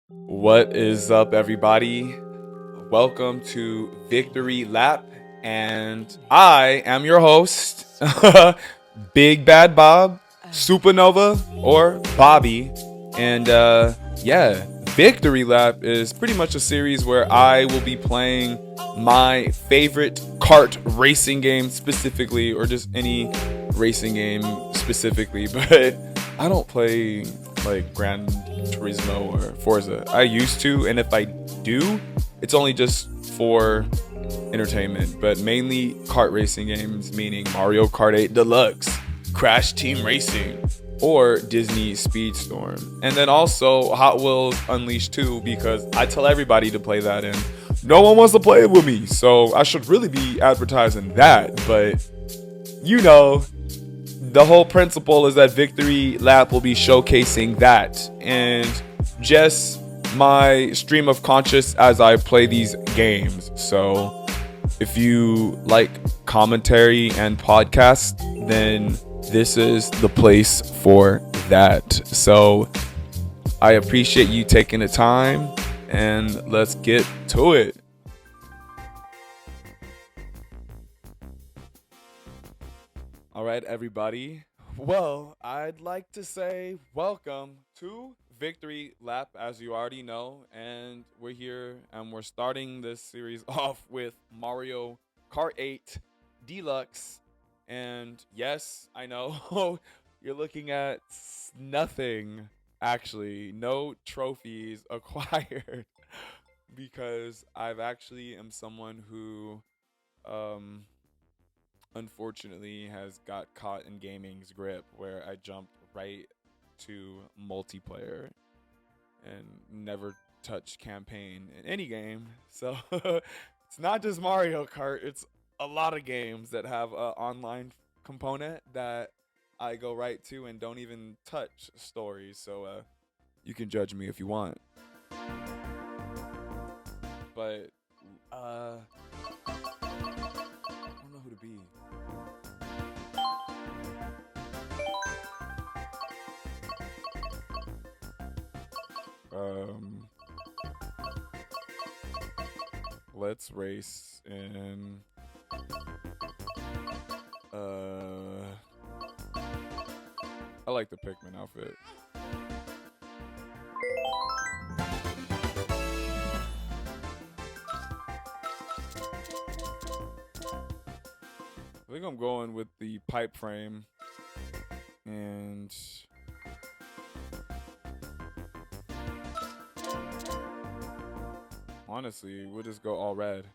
What is up, everybody? Welcome to VictoryLap, and I am your host, Big Bad Bob, Supernova, or Bobby. And yeah, VictoryLap is pretty much a series where I will be playing my favorite kart racing game specifically, or just any racing game specifically, but I don't play like Gran Turismo or Forza. I used to, and if I do, it's only just for entertainment, but mainly kart racing games, meaning Mario Kart 8 Deluxe, Crash Team Racing, or Disney Speedstorm. And then also Hot Wheels Unleashed 2, because I tell everybody to play that and no one wants to play it with me. So I should really be advertising that, but you know, the whole principle is that Victory Lap will be showcasing that and just my stream of conscious as I play these games. So if you like commentary and podcast, then this is the place for that. So I appreciate you taking the time, and let's get to it. All right, everybody. Well, I'd like to say welcome to Victory Lap, as you already know. And we're here and we're starting this series off with Mario Kart 8 Deluxe. And yes, I know you're looking at nothing, actually, no trophies acquired, because I've actually am someone who um unfortunately has got caught in gaming's grip where I jumped right to multiplayer and never touched campaign in any game. So it's not just Mario Kart, it's a lot of games that have an online component that I go right to and don't even touch stories. So you can judge me if you want. But I don't know who to be. Um, let's race in. I like the Pikmin outfit. I think I'm going with the pipe frame, and honestly, we'll just go all red.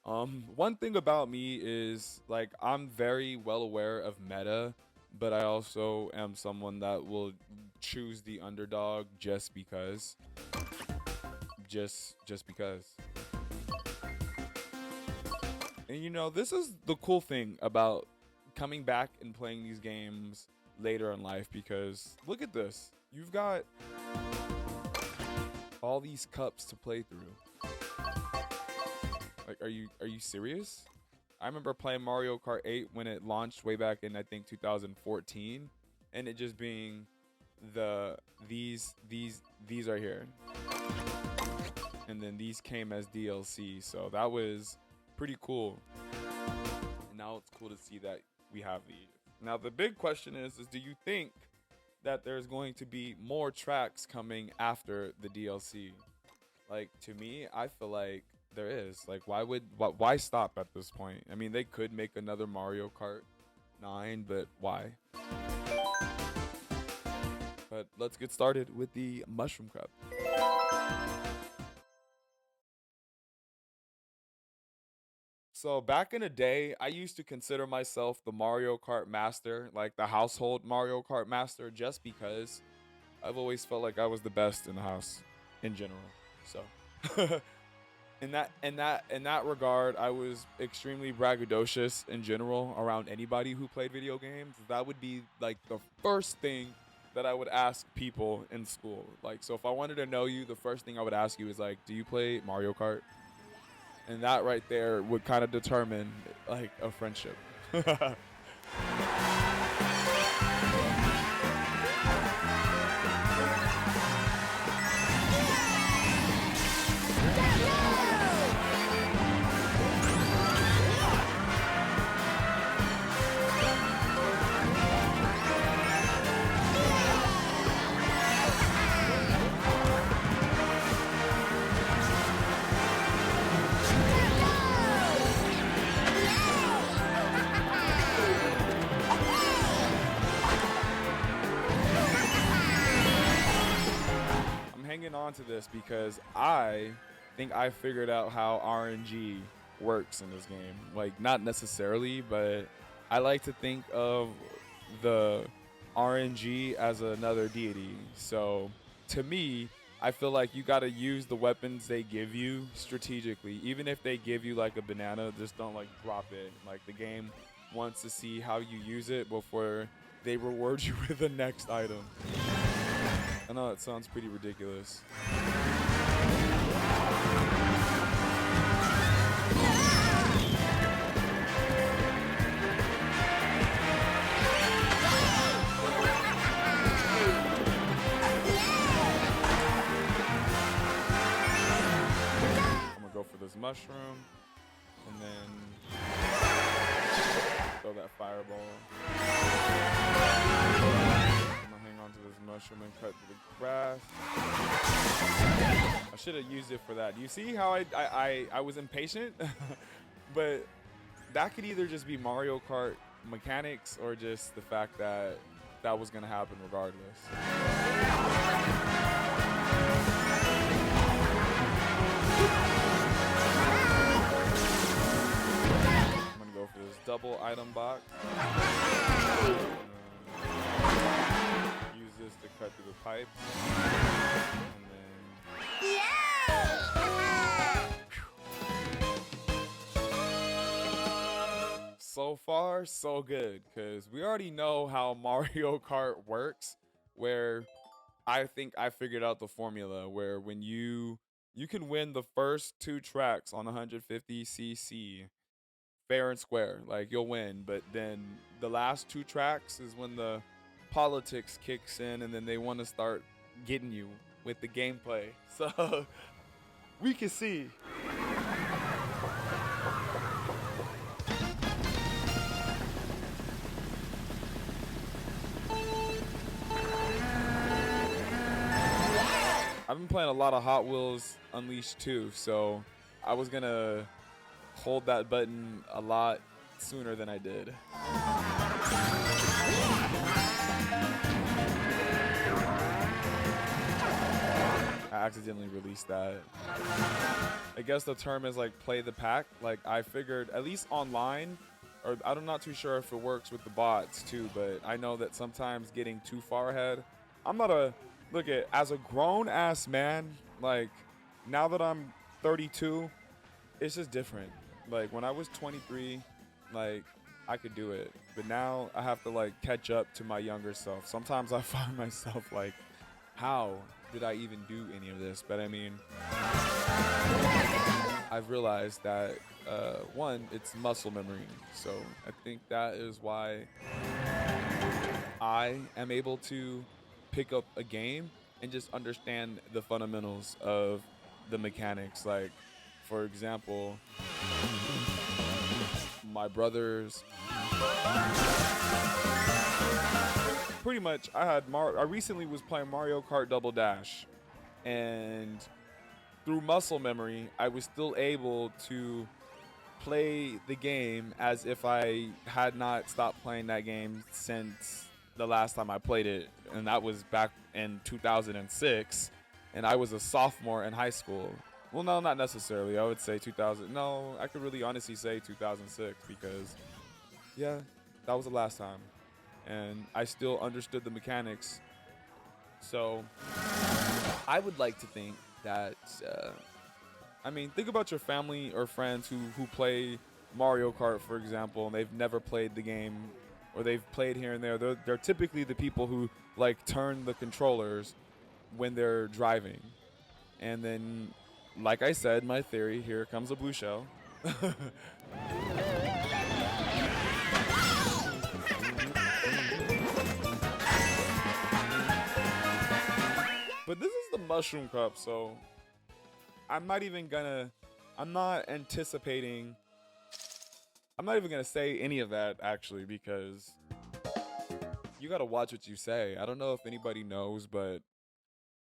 One thing about me is like I'm very well aware of meta, but I also am someone that will choose the underdog just because. Just because. And you know, this is the cool thing about coming back and playing these games later in life, because look at this. You've got all these cups to play through. Like, are you serious? I remember playing Mario Kart 8 when it launched way back in I think 2014, and it just being these are here, and then these came as DLC. So that was pretty cool. And now it's cool to see that we have these. Now the big question is do you think that there's going to be more tracks coming after the DLC? Like, to me, I feel like there is. Like, why stop at this point? I mean, they could make another Mario Kart 9, but why? But let's get started with the Mushroom Cup. So back in the day, I used to consider myself the Mario Kart master, like the household Mario Kart master, just because I've always felt like I was the best in the house in general. So in that regard, I was extremely braggadocious in general around anybody who played video games. That would be like the first thing that I would ask people in school. Like, so if I wanted to know you, the first thing I would ask you is like, do you play Mario Kart? And that right there would kind of determine like a friendship. hanging on to this because I think I figured out how RNG works in this game. Like, not necessarily, but I like to think of the RNG as another deity. So to me, I feel like you got to use the weapons they give you strategically. Even if they give you like a banana, just don't like drop it. Like, the game wants to see how you use it before they reward you with the next item. I know it sounds pretty ridiculous. Go for this mushroom and then throw that fireball. I'm gonna hang on to this mushroom and cut through the grass. I should have used it for that. Do you see how I was impatient? But that could either just be Mario Kart mechanics or just the fact that that was gonna happen regardless. Go for this double item box. Use this to cut through the pipes. And then so far, so good, because we already know how Mario Kart works, where I think I figured out the formula where when you can win the first 2 tracks on 150cc fair and square, like you'll win, but then the last 2 tracks is when the politics kicks in and then they want to start getting you with the gameplay. So we can see. I've been playing a lot of Hot Wheels Unleashed too, so I was gonna hold that button a lot sooner than I did. I accidentally released that. I guess the term is like play the pack. Like, I figured, at least online, or I'm not too sure if it works with the bots too, but I know that sometimes getting too far ahead, I'm not a, look at, as a grown ass man, like now that I'm 32, it's just different. Like, when I was 23, like, I could do it. But now I have to, like, catch up to my younger self. Sometimes I find myself, like, how did I even do any of this? But, I mean, I've realized that, one, it's muscle memory. So I think that is why I am able to pick up a game and just understand the fundamentals of the mechanics. Like, for example, my brothers, pretty much, I recently was playing Mario Kart Double Dash, and through muscle memory, I was still able to play the game as if I had not stopped playing that game since the last time I played it, and that was back in 2006, and I was a sophomore in high school. Well, no, not necessarily. I would say 2000. No, I could really honestly say 2006 because, yeah, that was the last time. And I still understood the mechanics. So I would like to think that, I mean, think about your family or friends who play Mario Kart, for example, and they've never played the game, or they've played here and there. They're typically the people who, like, turn the controllers when they're driving. And then, like I said, my theory, here comes a blue shell. But this is the mushroom cup, so I'm not even gonna say any of that, actually, because you gotta watch what you say. I don't know if anybody knows, but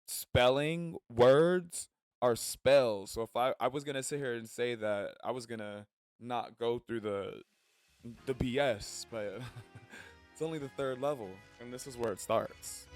spelling words are spells. So if I was gonna sit here and say that, I was gonna not go through the BS, but it's only the 3rd level, and this is where it starts.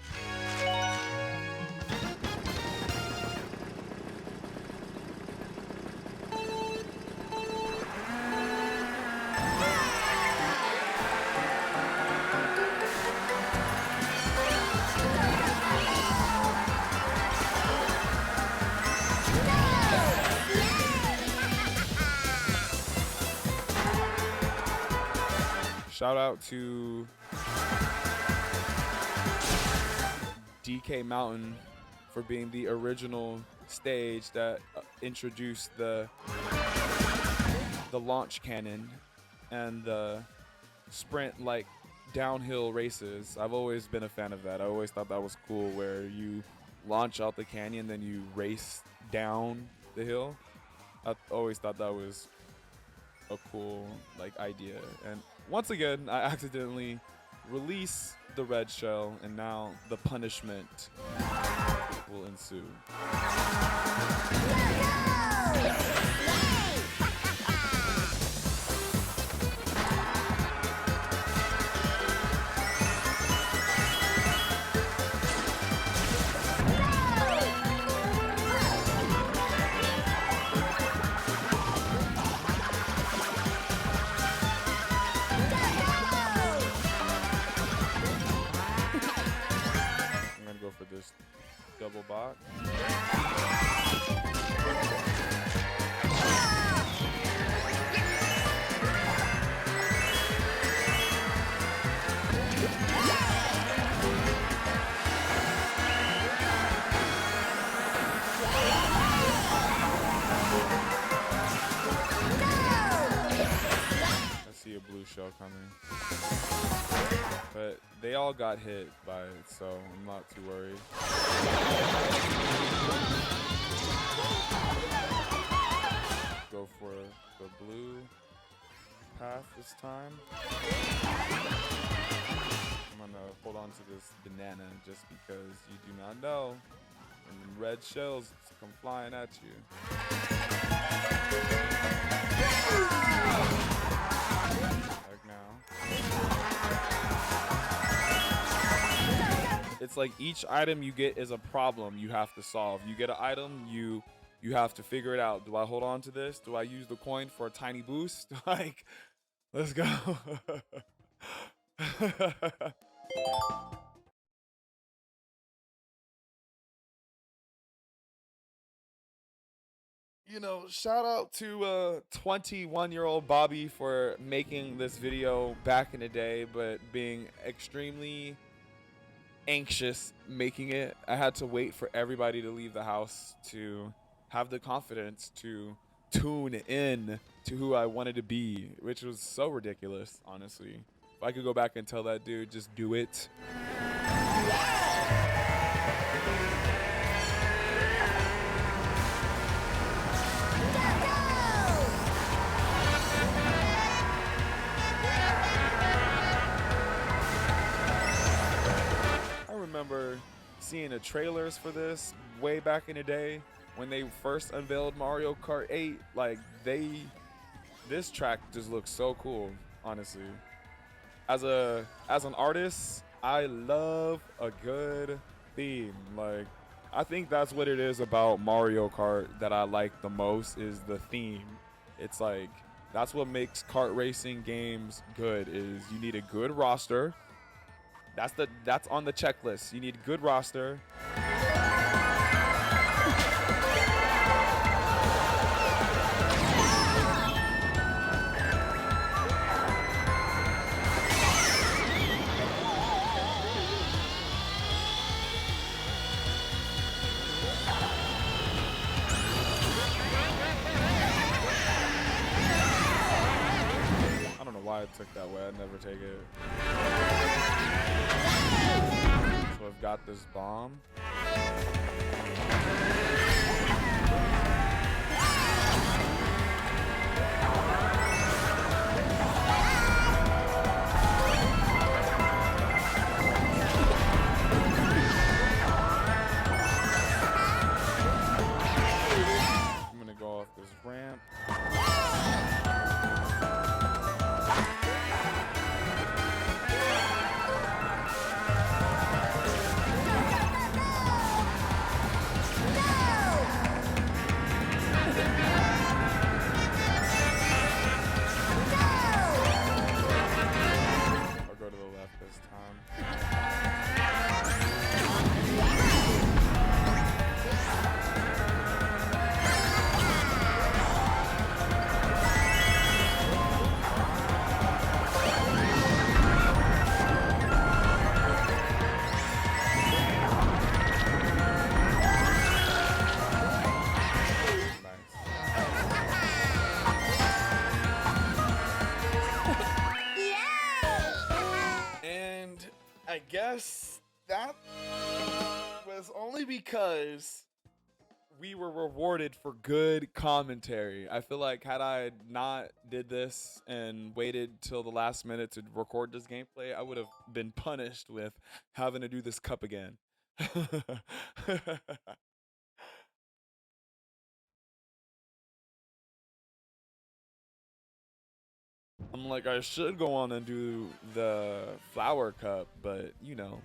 shout out to DK Mountain for being the original stage that introduced the launch cannon and the sprint like downhill races. I've always been a fan of that. I always thought that was cool, where you launch out the canyon, then you race down the hill. I always thought that was a cool like idea. And once again, I accidentally release the red shell, and now the punishment will ensue. Go for this double bot. I see a blue shell coming. But they all got hit by it, so I'm not too worried. Go for the blue path this time. I'm gonna hold on to this banana just because you do not know when the red shells come flying at you. Heck now. It's like each item you get is a problem you have to solve. You get an item, you have to figure it out. Do I hold on to this? Do I use the coin for a tiny boost? Like, let's go. You know, shout out to 21-year-old Bobby for making this video back in the day, but being extremely anxious making it. I had to wait for everybody to leave the house to have the confidence to tune in to who I wanted to be, which was so ridiculous, honestly. If I could go back and tell that dude, just do it. I remember seeing the trailers for this way back in the day when they first unveiled Mario Kart 8. Like, this track just looks so cool, honestly. As an artist, I love a good theme. Like, I think that's what it is about Mario Kart that I like the most, is the theme. It's like, that's what makes kart racing games good, is you need a good roster. That's on the checklist. You need a good roster. I don't know why it took that way. I'd never take it. So I've got this bomb. I'm gonna go off this ramp. Yes, that was only because we were rewarded for good commentary. I feel like had I not did this and waited till the last minute to record this gameplay, I would have been punished with having to do this cup again. I'm like, I should go on and do the flower cup, but you know,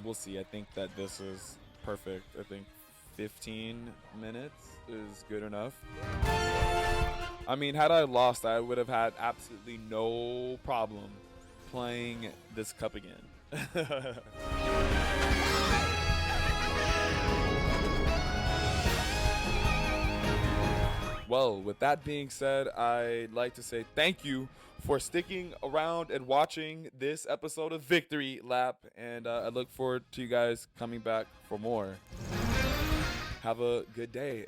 we'll see. I think that this is perfect. I think 15 minutes is good enough. I mean, had I lost, I would have had absolutely no problem playing this cup again. Well, with that being said, I'd like to say thank you for sticking around and watching this episode of Victory Lap, and I look forward to you guys coming back for more. Have a good day.